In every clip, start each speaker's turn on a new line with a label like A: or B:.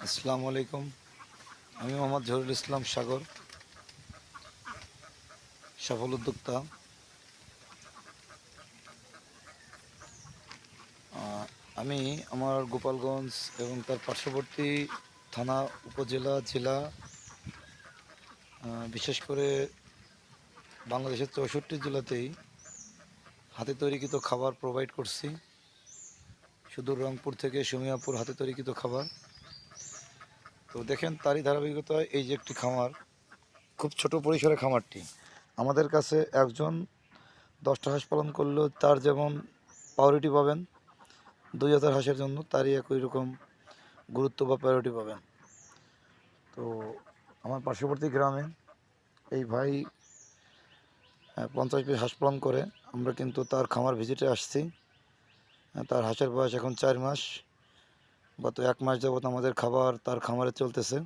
A: আসসালামু আলাইকুম। আমি মোহাম্মদ জহুরুল ইসলাম সাগর, সফল উদ্যোক্তা। আমি আমার গোপালগঞ্জ এবং তার পার্শ্ববর্তী থানা, উপজেলা, জেলা, বিশেষ করে বাংলাদেশের 64 জেলাতেই হাতে তৈরিকৃত খাবার প্রোভাইড করছি। সুদূর রংপুর থেকে সুমিয়াপুর হাতে তৈরিকৃত খাবার। তো দেখেন, তারই ধারাবাহিকতায় এই যে একটি খামার, খুব ছোট পরিসরে খামারটি। আমাদের কাছে একজন 10টা হাঁস পালন করলেও তার যেমন প্রায়োরিটি পাবেন, 2000 হাঁসের জন্য তারই একই রকম গুরুত্ব বা প্রায়োরিটি পাবেন। তো আমার পার্শ্ববর্তী গ্রামে এই ভাই 50 পিস হাঁস পালন করে। আমরা কিন্তু তার খামার ভিজিটে আসছি। তার হাঁসের বয়স এখন 4 মাস। গত 1 মাস যাবত আমাদের খাবার তার খামারে চলতেছে।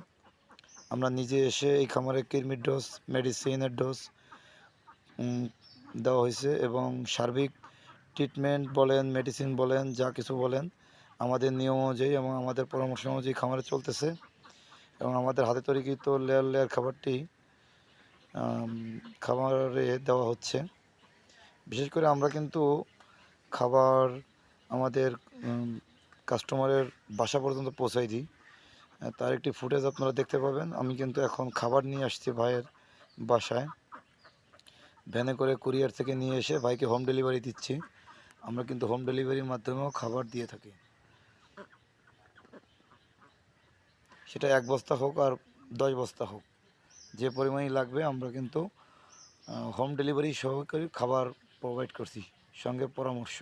A: আমরা নিজে এসে এই খামারে কৃমির ডোজ, মেডিসিনের ডোজ দেওয়া হয়েছে এবং সার্বিক ট্রিটমেন্ট বলেন, মেডিসিন বলেন, যা কিছু বলেন, আমাদের নিয়ম অনুযায়ী এবং আমাদের পরামর্শ অনুযায়ী খামারে চলতেছে। এবং আমাদের হাতে তৈরিকৃত লেয়ার লেয়ার খাবারটি খাবারে দেওয়া হচ্ছে। বিশেষ করে আমরা কিন্তু খাবার আমাদের কাস্টমারের বাসা পর্যন্ত পৌঁছাই দিই। তার একটি ফুটেজ আপনারা দেখতে পাবেন। আমি কিন্তু এখন খাবার নিয়ে আসছি ভাইয়ের বাসায়, ভ্যানে করে কুরিয়ার থেকে নিয়ে এসে ভাইকে হোম ডেলিভারি দিচ্ছি। আমরা কিন্তু হোম ডেলিভারির মাধ্যমেও খাবার দিয়ে থাকি, সেটা 1 বস্তা হোক আর 10 বস্তা হোক, যে পরিমাণই লাগবে আমরা কিন্তু হোম ডেলিভারি সহকারী খাবার প্রোভাইড করছি, সঙ্গে পরামর্শ।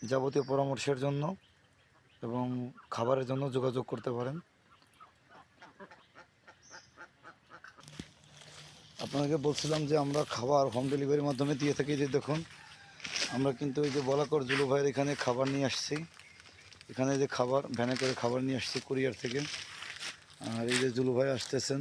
A: যাবতীয় পরামর্শের জন্য এবং খাবারের জন্য যোগাযোগ করতে পারেন। আপনাকে বলছিলাম যে আমরা খাবার হোম ডেলিভারির মাধ্যমে দিয়ে থাকি। যে দেখুন, আমরা কিন্তু এই যে বলাকর জুলু ভাইয়ের এখানে খাবার নিয়ে আসছি। এখানে যে খাবার ভ্যানে করে খাবার নিয়ে আসছি কুরিয়ার থেকে। আর এই যে জুলু ভাই আসতেছেন,